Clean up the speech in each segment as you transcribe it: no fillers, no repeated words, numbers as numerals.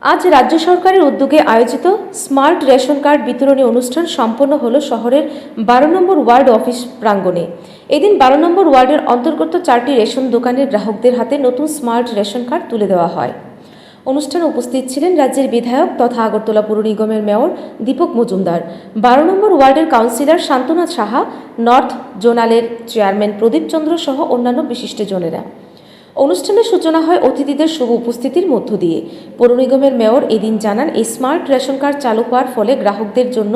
আজ রাজ্য সরকারের উদ্যোগে আয়োজিত স্মার্ট রেশন কার্ড বিতরণী অনুষ্ঠান সম্পন্ন হল শহরের ১২ নম্বর ওয়ার্ড অফিস প্রাঙ্গণে। এদিন ১২ নম্বর ওয়ার্ডের অন্তর্গত ৪টি রেশন দোকানের গ্রাহকদের হাতে নতুন স্মার্ট রেশন কার্ড তুলে দেওয়া হয়। অনুষ্ঠানে উপস্থিত ছিলেন রাজ্যের বিধায়ক তথা আগরতলা পুর নিগমের মেয়র দীপক মজুমদার, ১২ নম্বর ওয়ার্ডের কাউন্সিলর শান্তনাথ সাহা, নর্থ জোনালের চেয়ারম্যান প্রদীপ চন্দ্র সহ অন্যান্য বিশিষ্টজনেরা। অনুষ্ঠানের সূচনা হয় অতিথিদের শুভ উপস্থিতির মধ্য দিয়ে। পৌর নিগমের মেয়র এদিন জানান, এই স্মার্ট রেশন কার্ড চালু হওয়ার ফলে গ্রাহকদের জন্য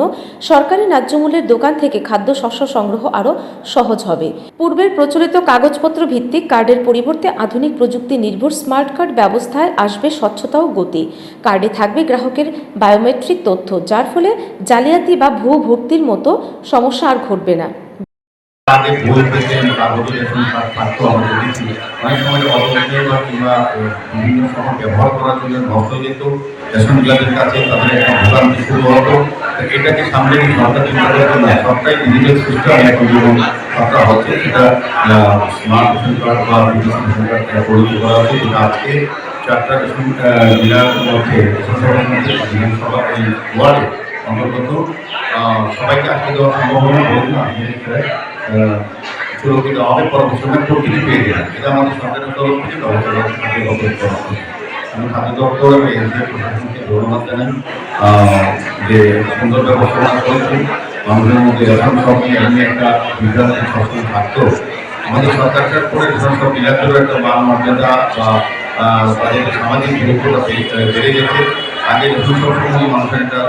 সরকারি ন্যায্য মূল্যের দোকান থেকে খাদ্যশস্য সংগ্রহ আরও সহজ হবে। পূর্বের প্রচলিত কাগজপত্র ভিত্তিক কার্ডের পরিবর্তে আধুনিক প্রযুক্তি নির্ভর স্মার্ট কার্ড ব্যবস্থায় আসবে স্বচ্ছতা ও গতি। কার্ডে থাকবে গ্রাহকের বায়োমেট্রিক তথ্য, যার ফলে জালিয়াতি বা ভুয়ো ভর্তির মতো সমস্যা আর ঘটবে না। আগে বই পেতেন, কাগজে রেশন কার্ড থাকতো, আমরা দেখেছি অনেক সময় অবৈধ বা কিংবা বিভিন্ন সময় ব্যবহার করার জন্য নষ্ট হয়ে যেত। রেশন ডিলারদের কাছে তাদের একটা ভোগান্তি শুরু হতো। এটাকে সামনে সরকার চিন্তা করতো না, সরকারি ডিজিটাল সিস্টেম এখন যেমন সরকার হচ্ছে সেটা স্মার্ট রেশন কার্ড বা ডিজিটাল রেশন কার্ড পরিণত করা হচ্ছে, যেটা আজকে 4টা রেশন ডিলারের মধ্যে বিধানসভা এই ওয়ার্ডে অন্তর্গত সবাইকে আজকে দেওয়া সম্ভব হয় না। সুরক্ষিত হবে পরবর্তী সময় প্রকৃতি পেয়ে যাবে। এটা আমাদের সরকারের তরফ থেকে ব্যবস্থা করা হবে। আমি খাদ্য দপ্তর এবং এনজিও প্রশাসনকে ধন্যবাদ জানাই যে সুন্দর ব্যবস্থাপনা করেছে। মানুষের মধ্যে রেশন সঙ্গে এমনি একটা বিভ্রান্তি সবসময় থাকতো। আমাদের সরকারটার করে রেশন সব বিলাসেরও একটা মান মর্যাদা বা তাদের সামাজিক গুরুত্বটা বেড়ে গেছে। আগে রেশন সবসময় মানুষের একটা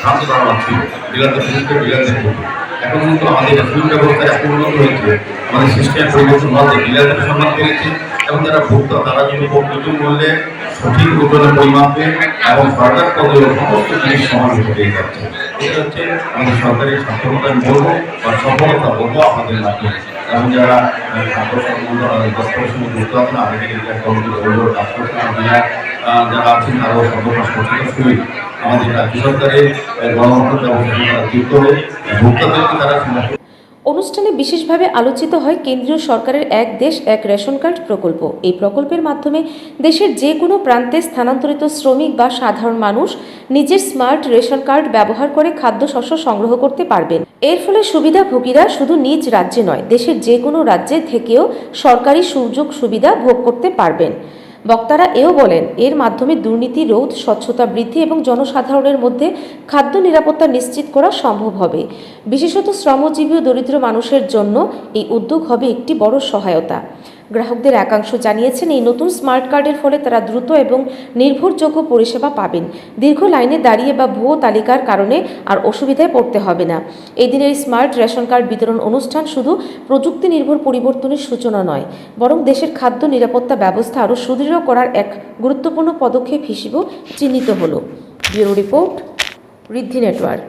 ভ্রান্ত ধারণা ছিল, বিলাসের বিরুদ্ধে বিলাসের করতো। এখন কিন্তু আমাদের রেশন ব্যবস্থা এত উন্নত হয়েছে, আমাদের সিস্টেম পরিবর্তন হওয়াতে বিলাসের সম্মান পেয়েছে এবং যারা ভোক্তা তারা কিন্তু প্রকৃত মূল্যে সঠিক ওজনের পরিমাপে এবং সরকার পদের সমস্ত জিনিস সমান পেয়ে যাচ্ছে। এটা হচ্ছে আমাদের সরকারি সফলতা আমি বলবো বা সফলতা বলবো আপনাদের মাধ্যমে। এবং যারা খাদ্য সম্বন্ধ দপ্তরের সঙ্গে যুক্ত আছেন, আমাদের কাজ করছেন, আপনারা যারা আছেন আরও সর্বদা সচেতন আমাদের রাজ্য সরকারের গণমাধ্যম ব্যবস্থা যুক্ত হয়ে ভোক্তাদেরকে তারা অনুষ্ঠানে বিশেষভাবে আলোচিত হয় কেন্দ্রীয় সরকারের এক দেশ এক রেশন কার্ড প্রকল্প। এই প্রকল্পের মাধ্যমে দেশের যে কোনো প্রান্তে স্থানান্তরিত শ্রমিক বা সাধারণ মানুষ নিজের স্মার্ট রেশন কার্ড ব্যবহার করে খাদ্যশস্য সংগ্রহ করতে পারবেন। এর ফলে সুবিধাভোগীরা শুধু নিজ রাজ্যে নয়, দেশের যে কোনো রাজ্যে থেকেও সরকারি সুযোগ সুবিধা ভোগ করতে পারবেন। বক্তারা এও বলেন, এর মাধ্যমে দুর্নীতি রোধ, স্বচ্ছতা বৃদ্ধি এবং জনসাধারণের মধ্যে খাদ্য নিরাপত্তা নিশ্চিত করা সম্ভব হবে। বিশেষত শ্রমজীবী ও দরিদ্র মানুষের জন্য এই উদ্যোগ হবে একটি বড় সহায়তা। গ্রাহকদের একাংশ জানিয়েছেন, এই নতুন স্মার্ট কার্ডের ফলে তারা দ্রুত এবং নির্ভরযোগ্য পরিষেবা পাবেন। দীর্ঘ লাইনে দাঁড়িয়ে বা ভুয়ো তালিকার কারণে আর অসুবিধায় পড়তে হবে না। এই দিনের স্মার্ট রেশন কার্ড বিতরণ অনুষ্ঠান শুধু প্রযুক্তি নির্ভর পরিবর্তনের সূচনা নয়, বরং দেশের খাদ্য নিরাপত্তা ব্যবস্থা আরও সুদৃঢ় করার এক গুরুত্বপূর্ণ পদক্ষেপ হিসেবেও চিহ্নিত হলো। ব্যুরো রিপোর্ট, ঋদ্ধি নেটওয়ার্ক।